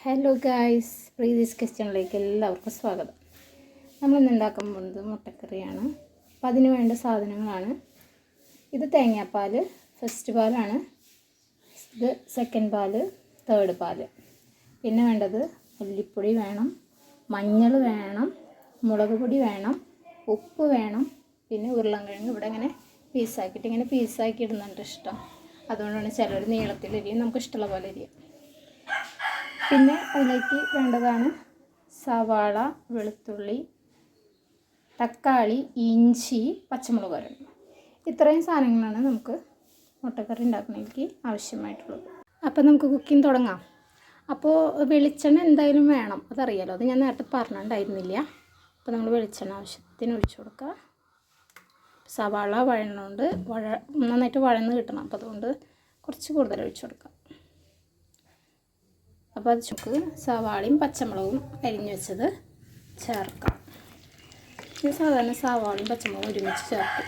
Hello guys, Preethi's കിച്ചണിലേക്ക് എല്ലാവർക്കും സ്വാഗതം. നമ്മളിന്ന് ഉണ്ടാക്കാൻ പോകുന്നത് മുട്ടക്കറിയാണ്. അപ്പം അതിന് വേണ്ട സാധനങ്ങളാണ് ഇത്: തേങ്ങാപ്പാൽ, ഫസ്റ്റ് പാലാണ്. ഇത് സെക്കൻഡ് പാല്, തേർഡ് പാല്. പിന്നെ വേണ്ടത് മല്ലിപ്പൊടി വേണം, മഞ്ഞൾ വേണം, മുളക് പൊടി വേണം, ഉപ്പ് വേണം. പിന്നെ ഉരുളൻകിഴങ്ങ് ഇവിടെ ഇങ്ങനെ പീസാക്കി ഇടുന്നുണ്ട് ഇഷ്ടം. അതുകൊണ്ടാണ് ചിലർ നീളത്തിലരിയും, നമുക്ക് ഇഷ്ടമുള്ള പോലെ അരിയാം. പിന്നെ അതിലേക്ക് വേണ്ടതാണ് സവാള, വെളുത്തുള്ളി, തക്കാളി, ഇഞ്ചി, പച്ചമുളക് വരണം. ഇത്രയും സാധനങ്ങളാണ് നമുക്ക് മുട്ടക്കറി ഉണ്ടാക്കുന്നതിലേക്ക് ആവശ്യമായിട്ടുള്ളത്. അപ്പോൾ നമുക്ക് കുക്കിംഗ് തുടങ്ങാം. അപ്പോൾ വെളിച്ചെണ്ണ എന്തായാലും വേണം, അതറിയാലോ, അത് ഞാൻ നേരത്തെ പറഞ്ഞിട്ടുണ്ടായിരുന്നില്ല. അപ്പോൾ നമ്മൾ വെളിച്ചെണ്ണ ആവശ്യത്തിന് ഒഴിച്ചു കൊടുക്കുക. സവാള വഴണുകൊണ്ട് നന്നായിട്ട് വഴന്ന് കിട്ടണം, അപ്പോൾ അതുകൊണ്ട് കുറച്ച് കൂടുതൽ ഒഴിച്ചു കൊടുക്കാം. അപ്പോൾ അത് ചുക്ക് സവാളയും പച്ചമുളകും അരിഞ്ഞു വെച്ചത് ചേർക്കാം. ഇത് സാധാരണ സവാളയും പച്ചമുളകും ഒരുമിച്ച് ചേർക്കും.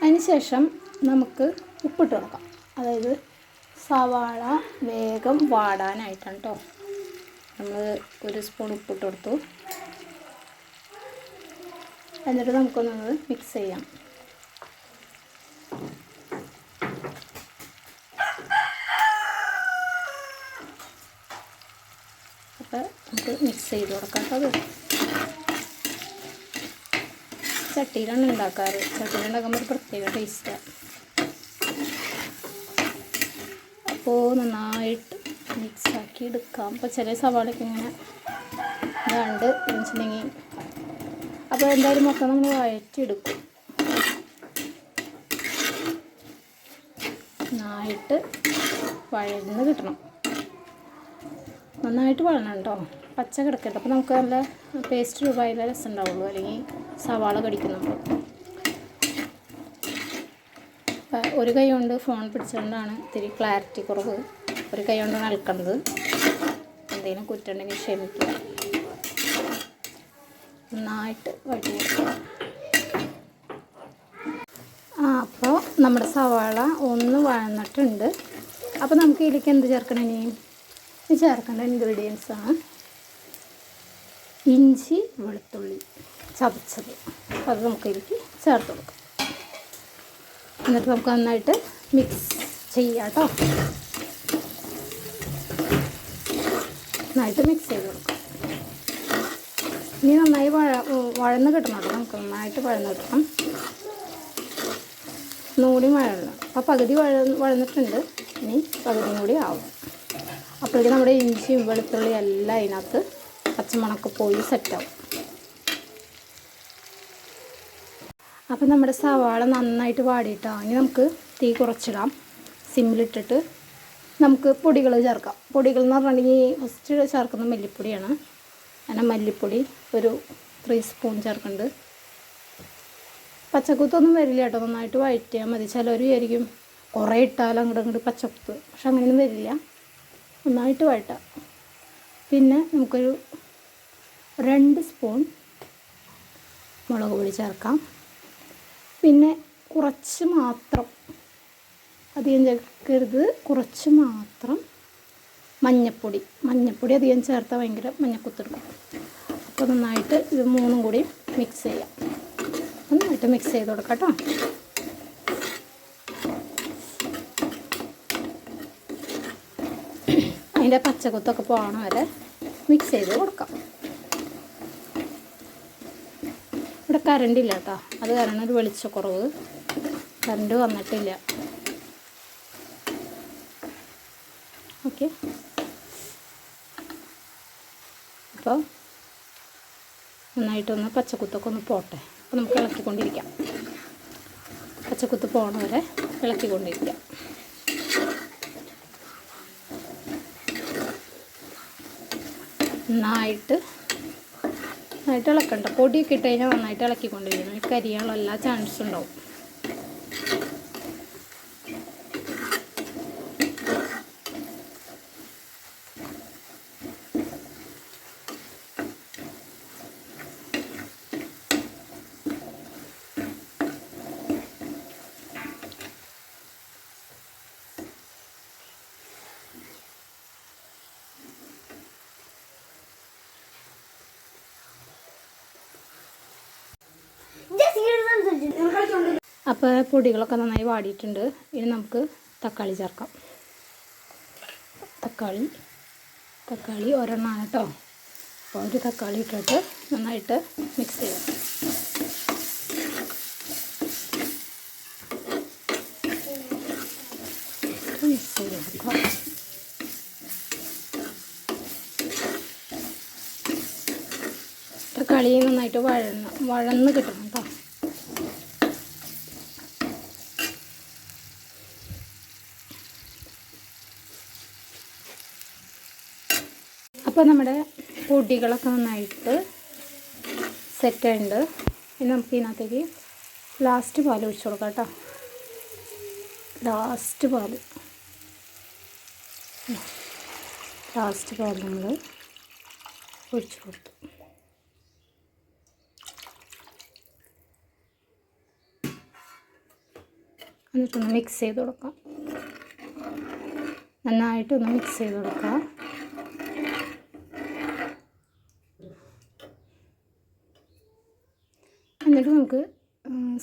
അതിനുശേഷം നമുക്ക് ഉപ്പിട്ട് കൊടുക്കാം. അതായത് സവാള വേഗം വാടാനായിട്ടാണ് കേട്ടോ. നമ്മൾ 1 സ്പൂൺ ഉപ്പിട്ട് കൊടുത്തു. എന്നിട്ട് നമുക്കൊന്നത് മിക്സ് ചെയ്യാം. അപ്പോൾ നമുക്ക് മിക്സ് ചെയ്ത് കൊടുക്കാം. അത് ചട്ടിയിലാണ് ഉണ്ടാക്കാറ്. ചട്ടിയിലുണ്ടാക്കുമ്പോൾ ഒരു പ്രത്യേക ടേസ്റ്റാണ്. അപ്പോൾ നന്നായിട്ട് മിക്സാക്കി എടുക്കാം. അപ്പോൾ ചില സവാളയൊക്കെ ഇങ്ങനെ ഇതാണ്ട് വെച്ചിട്ടുണ്ടെങ്കിൽ അപ്പോൾ എന്തായാലും മൊത്തം നമ്മൾ വഴറ്റിയെടുക്കും. നന്നായിട്ട് വഴന്ന് കിട്ടണം, നന്നായിട്ട് വഴണം കേട്ടോ, പച്ച കിടക്കട്ടെ. അപ്പോൾ നമുക്ക് നല്ല പേസ്റ്റ് രൂപയിലെ രസം ഉണ്ടാവുള്ളൂ, അല്ലെങ്കിൽ സവാള കടിക്കുന്നുള്ളൂ. ഒരു കൈ കൊണ്ട് ഫോൺ പിടിച്ചുകൊണ്ടാണ് ഇത്തിരി ക്ലാരിറ്റി കുറവ്. ഒരു കൈ കൊണ്ടാണ് അലക്കുന്നത്. എന്തെങ്കിലും കുറ്റുണ്ടെങ്കിൽ ക്ഷമിക്കുക. നന്നായിട്ട് വഴറ്റിയെടുക്കുക. അപ്പോൾ നമ്മുടെ സവാള ഒന്ന് വഴന്നിട്ടുണ്ട്. അപ്പോൾ നമുക്ക് ഇതിലേക്ക് എന്ത് ചേർക്കണം? ഇനി ചേർക്കേണ്ട ഇൻഗ്രീഡിയൻസാണ് ഇഞ്ചി, വെളുത്തുള്ളി ചതച്ചത്. അത് നമുക്ക് ഇതിലേക്ക് ചേർത്ത് കൊടുക്കാം. എന്നിട്ട് നമുക്ക് നന്നായിട്ട് മിക്സ് ചെയ്യാം കേട്ടോ. നന്നായിട്ട് മിക്സ് ചെയ്ത് കൊടുക്കാം. ഇനി നന്നായി വഴന്ന് കിട്ടണം കേട്ടോ. നമുക്ക് നന്നായിട്ട് വഴന്ന് കിട്ടണം. ഒന്നുകൂടി വഴണം. അപ്പോൾ പകുതി വഴന്നിട്ടുണ്ട്. ഇനി പകുതിയും കൂടി ആവും. അപ്പോഴേക്കും നമ്മുടെ ഇഞ്ചിയും വെളുത്തുള്ളിയും എല്ലാം അതിനകത്ത് പച്ചമണക്ക് പോയി സെറ്റാവും. അപ്പോൾ നമ്മുടെ സവാള നന്നായിട്ട് വാടിയിട്ടാണ്. ഇനി നമുക്ക് തീ കുറച്ചിടാം. സിമ്മിലിട്ടിട്ട് നമുക്ക് പൊടികൾ ചേർക്കാം. പൊടികൾ എന്ന് പറഞ്ഞിട്ടുണ്ടെങ്കിൽ ഫസ്റ്റ് ചേർക്കുന്ന മല്ലിപ്പൊടിയാണ്. അങ്ങനെ മല്ലിപ്പൊടി ഒരു 3 സ്പൂൺ ചേർക്കുന്നുണ്ട്. പച്ചക്കുത്തൊന്നും വരില്ല കേട്ടോ, നന്നായിട്ട് വഴറ്റിയാൽ മതി. ചിലർ വിചാരിക്കും കുറേ ഇട്ടാൽ അങ്ങോട്ട് പച്ചക്കുത്ത്, പക്ഷെ അങ്ങനെയൊന്നും വരില്ല. നന്നായിട്ട് വഴറ്റാം. പിന്നെ നമുക്കൊരു 2 സ്പൂൺ മുളക് പൊടി ചേർക്കാം. പിന്നെ കുറച്ച് മാത്രം, അധികം ചേർക്കരുത്, കുറച്ച് മാത്രം മഞ്ഞൾപ്പൊടി അധികം ചേർത്താൽ ഭയങ്കര മഞ്ഞക്കുത്തെടുക്കും. അപ്പോൾ നന്നായിട്ട് ഇത് മൂന്നും കൂടി മിക്സ് ചെയ്യാം. നന്നായിട്ട് മിക്സ് ചെയ്ത് കൊടുക്കാം കേട്ടോ. അതിൻ്റെ പച്ചക്കുത്തൊക്കെ പോകണ വരെ മിക്സ് ചെയ്ത് കൊടുക്കാം. ഇവിടെ കറണ്ടില്ല കേട്ടോ, അത് കാരണം ഒരു വെളിച്ചക്കുറവ്, കറണ്ട് വന്നിട്ടില്ല. ഓക്കെ, അപ്പോൾ നന്നായിട്ടൊന്ന് പച്ചക്കുത്തൊക്കെ ഒന്ന് പോട്ടെ. അപ്പോൾ നമുക്ക് ഇളക്കിക്കൊണ്ടിരിക്കാം. പച്ചക്കുത്ത് പോകണ വരെ ഇളക്കിക്കൊണ്ടിരിക്കാം. നന്നായിട്ട് ഇളക്കണ്ട. പൊടിയൊക്കെ ഇട്ട് കഴിഞ്ഞാൽ നന്നായിട്ട് ഇളക്കിക്കൊണ്ടിരിക്കണം. കരിയാനുള്ള എല്ലാ ചാൻസും ഉണ്ടാവും. അപ്പോൾ പൊടികളൊക്കെ നന്നായി വാടിയിട്ടുണ്ട്. ഇനി നമുക്ക് തക്കാളി ചേർക്കാം. തക്കാളി ഒരെണ്ണമാണ് കേട്ടോ. അപ്പോൾ ഒരു തക്കാളി ഇട്ടിട്ട് നന്നായിട്ട് മിക്സ് ചെയ്യാം. മിക്സ് ചെയ്ത് കൊടുക്കാം. തക്കാളി നന്നായിട്ട് വഴന്ന് കിട്ടണം കേട്ടോ. അപ്പോൾ നമ്മുടെ പൊടികളൊക്കെ നന്നായിട്ട് സെറ്റായിട്ടുണ്ട്. ഇനി നമുക്ക് ഇതിനകത്തേക്ക് ലാസ്റ്റ് പാൽ ഒഴിച്ചു കൊടുക്കാം കേട്ടോ. ലാസ്റ്റ് പാൽ നമ്മൾ ഒഴിച്ചു കൊടുത്തു. എന്നിട്ടൊന്ന് മിക്സ് ചെയ്ത് കൊടുക്കാം. നന്നായിട്ടൊന്ന് മിക്സ് ചെയ്ത് കൊടുക്കാം. എന്നിട്ട് നമുക്ക്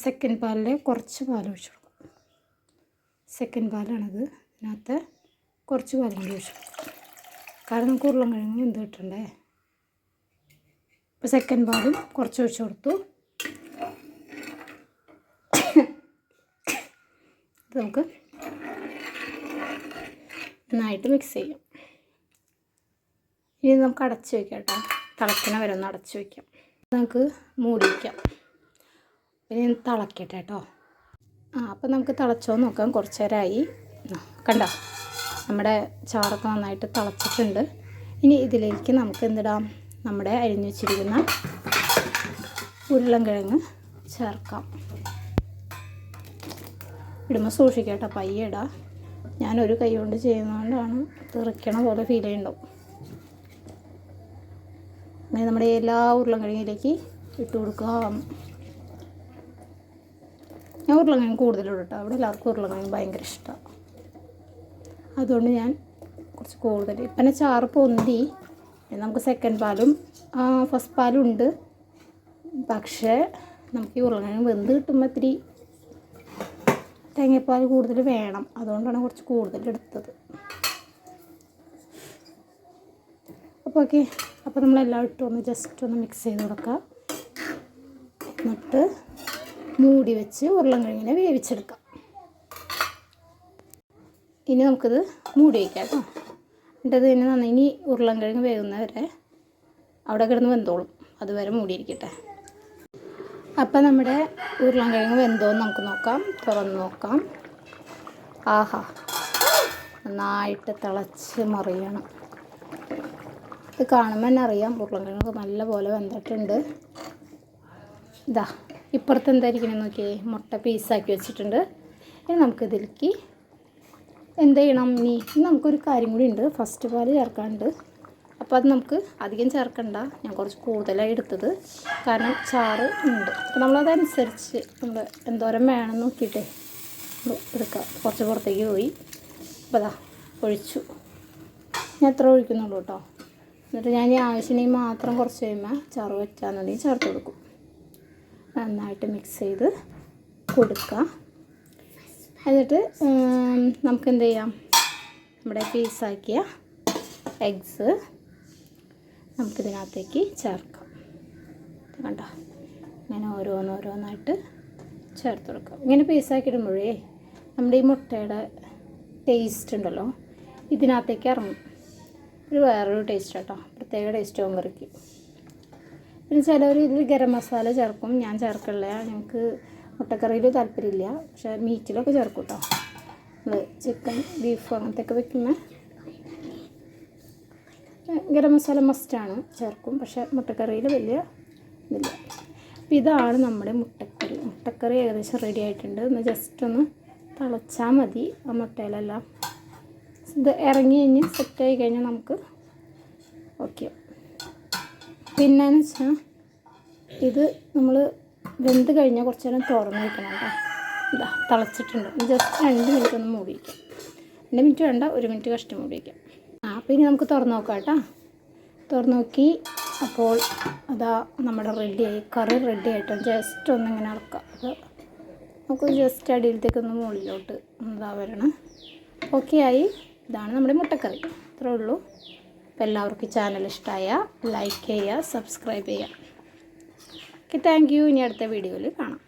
സെക്കൻഡ് പാലിൽ കുറച്ച് പാൽ ഒഴിച്ചു കൊടുക്കാം. സെക്കൻഡ് പാലാണിത്. ഇതിനകത്ത് കുറച്ച് പാലും കൂടി ഒഴിച്ചു കൊടുക്കാം. കാരണം നമുക്ക് ഉരുളൻകിഴങ്ങ് എന്ത് കിട്ടണ്ടേ. ഇപ്പോൾ സെക്കൻഡ് പാലും കുറച്ച് ഒഴിച്ചു കൊടുത്തു. നമുക്ക് നന്നായിട്ട് മിക്സ് ചെയ്യാം. ഇനി നമുക്ക് അടച്ച് വയ്ക്കാം കേട്ടോ. തിളക്കണ വരെ ഒന്ന് അടച്ച് വയ്ക്കാം. നമുക്ക് മൂടി വയ്ക്കാം. ഇനി തിളക്കട്ടെ കേട്ടോ. അപ്പോൾ നമുക്ക് തിളച്ചോ നോക്കാം. കുറച്ച് നേരമായി. കണ്ടോ, നമ്മുടെ ചാറൊക്കെ നന്നായിട്ട് തിളച്ചിട്ടുണ്ട്. ഇനി ഇതിലേക്ക് നമുക്ക് എന്തിടാം, നമ്മുടെ അരിഞ്ഞു വെച്ചിരിക്കുന്ന ഉരുളൻകിഴങ്ങ് ചേർക്കാം. ഇടുമ്പോൾ സൂക്ഷിക്കാം കേട്ടോ, പയ്യെ ഇടാം. ഞാനൊരു കൈ കൊണ്ട് ചെയ്യുന്നതുകൊണ്ടാണ് തെറിക്കണ പോലെ ഫീൽ ചെയ്യുന്നുണ്ടാവും. അങ്ങനെ നമ്മുടെ എല്ലാ ഉരുളൻകിഴങ്ങിലേക്ക് ഇട്ട് കൊടുക്കാം. ഞാൻ ഉരുളൻകിഴങ്ങ് കൂടുതലിടും കേട്ടോ. അവിടെ എല്ലാവർക്കും ഉരുളൻകിഴങ്ങ് ഭയങ്കര ഇഷ്ടമാണ്. അതുകൊണ്ട് ഞാൻ കുറച്ച് കൂടുതൽ. ഇപ്പം തന്നെ ചാറ് പൊന്തി. നമുക്ക് സെക്കൻഡ് പാലും ഫസ്റ്റ് പാലും ഉണ്ട്. പക്ഷേ നമുക്ക് ഈ ഉരുളൻകിഴങ്ങ് വെന്ത് കിട്ടുമ്പോൾ ഇത്തിരി തേങ്ങാപ്പാൽ കൂടുതൽ വേണം. അതുകൊണ്ടാണ് കുറച്ച് കൂടുതൽ എടുത്തത്. അപ്പോൾ ഓക്കെ. അപ്പോൾ നമ്മളെല്ലാം ഇട്ടൊന്ന് ജസ്റ്റ് ഒന്ന് മിക്സ് ചെയ്ത് കൊടുക്കാം. എന്നിട്ട് മൂടി വെച്ച് ഉരുളൻകിഴങ്ങിനെ വേവിച്ചെടുക്കാം. ഇനി നമുക്കിത് മൂടി വയ്ക്കാം കേട്ടോ. എന്നിട്ടത് തന്നെ നന്നായി ഇനി ഉരുളൻകിഴങ്ങ് വേകുന്നവരെ അവിടെ കിടന്ന് വെന്തോളും. അതുവരെ മൂടിയിരിക്കട്ടെ. അപ്പം നമ്മുടെ ഉരുളൻകിഴങ്ങ് വെന്തോന്ന് നമുക്ക് നോക്കാം. തുറന്ന് നോക്കാം. ആഹാ, നന്നായിട്ട് തിളച്ച് മറിയണം. ഇത് കാണുമ്പോൾ തന്നെ അറിയാം ഉരുളൻകിഴങ്ങ് നല്ല പോലെ വെന്തിട്ടുണ്ട്. ഇതാ ഇപ്പുറത്ത് എന്തായിരിക്കണമെന്ന് നോക്കിയേ, മുട്ട പീസാക്കി വെച്ചിട്ടുണ്ട്. ഇനി നമുക്കിതിലേക്ക് എന്ത് ചെയ്യണം, ഇനി നമുക്കൊരു കാര്യം കൂടി ഉണ്ട്. ഫസ്റ്റ് പാല് ചേർക്കാനുണ്ട്. അപ്പോൾ അത് നമുക്ക് അധികം ചേർക്കണ്ട. ഞാൻ കുറച്ച് കൂടുതലായി എടുത്തത്, കാരണം ചാറ് ഉണ്ട്. അപ്പോൾ നമ്മളതനുസരിച്ച് നമ്മൾ എന്തോരം വേണമെന്ന് നോക്കിയിട്ടേ എടുക്കാം. കുറച്ച് പുറത്തേക്ക് പോയി. അപ്പോൾ അതാ ഒഴിച്ചു. ഞാൻ എത്ര ഒഴിക്കുന്നുള്ളൂ കേട്ടോ. എന്നിട്ട് ഞാൻ ഈ ആവശ്യത്തിന് മാത്രം കുറച്ച് കഴിയുമ്പോൾ ചാറ് വറ്റാന്നുണ്ടെങ്കിൽ ചേർത്ത് കൊടുക്കും. നന്നായിട്ട് മിക്സ് ചെയ്ത് കൊടുക്കുക. എന്നിട്ട് നമുക്ക് എന്ത് ചെയ്യാം, നമ്മുടെ പീസാക്കിയ എഗ്സ് നമുക്കിതിനകത്തേക്ക് ചേർക്കാം. കണ്ടോ, ഇങ്ങനെ ഓരോന്നോരോന്നായിട്ട് ചേർത്ത് കൊടുക്കാം. ഇങ്ങനെ പീസാക്കിയിടുമ്പോഴേ നമ്മുടെ ഈ മുട്ടയുടെ ടേസ്റ്റ് ഉണ്ടല്ലോ ഇതിനകത്തേക്ക് ഇറങ്ങും. ഒരു വേറൊരു ടേസ്റ്റ് കേട്ടോ, പ്രത്യേക ടേസ്റ്റ് ആവും കറിക്ക്. പിന്നെ ചിലവർ ഇതിൽ ഗരം മസാല ചേർക്കും. ഞാൻ ചേർക്കില്ല. ഞങ്ങൾക്ക് മുട്ടക്കറിയിൽ താല്പര്യമില്ല. പക്ഷേ മീറ്റിലൊക്കെ ചേർക്കും കേട്ടോ. നമ്മൾ ചിക്കൻ ബീഫ് അങ്ങനത്തെയൊക്കെ വെക്കുമ്പോൾ ഗരം മസാല മസ്റ്റാണ്, ചേർക്കും. പക്ഷേ മുട്ടക്കറിയിൽ വലിയ ഇതില്ല. അപ്പോൾ ഇതാണ് നമ്മുടെ മുട്ടക്കറി. മുട്ടക്കറി ഏകദേശം റെഡി ആയിട്ടുണ്ട്. ഒന്ന് ജസ്റ്റ് ഒന്ന് തിളച്ചാൽ മതി. ആ മുട്ടയിലെല്ലാം ഇത് ഇറങ്ങി കഴിഞ്ഞ് സെറ്റായി കഴിഞ്ഞാൽ നമുക്ക് ഓക്കെ. പിന്നെയെന്ന് വെച്ചാൽ ഇത് നമ്മൾ വെന്ത് കഴിഞ്ഞാൽ കുറച്ച് നേരം തുറന്ന് വയ്ക്കണം കേട്ടോ. ഇതാ തിളച്ചിട്ടുണ്ട്. ജസ്റ്റ് 2 മിനിറ്റ് ഒന്ന് മൂടി വയ്ക്കാം. 2 മിനിറ്റ് വേണ്ട, 1 മിനിറ്റ് കഷ്ടി മൂടി വയ്ക്കാം. അപ്പോൾ ഇനി നമുക്ക് തുറന്ന് നോക്കാം കേട്ടോ. തുറന്ന് നോക്കി. അപ്പോൾ അതാ നമ്മുടെ റെഡിയായി, കറി റെഡി ആയിട്ട് ജസ്റ്റ് ഒന്നിങ്ങനെ ഇളക്കാം. അപ്പോൾ നമുക്ക് ജസ്റ്റ് അടിയിലത്തേക്കൊന്ന് മുകളിലോട്ട് എന്താ വരണം. ഓക്കെ ആയി. ഇതാണ് നമ്മുടെ മുട്ടക്കറി. ഇത്രേ ഉള്ളൂ. അപ്പോൾ എല്ലാവർക്കും ഈ ചാനൽ ഇഷ്ടമായ ലൈക്ക് ചെയ്യുക, സബ്സ്ക്രൈബ് ചെയ്യുക. Okay, thank you. ഇനി അടുത്ത വീഡിയോയിൽ കാണാം.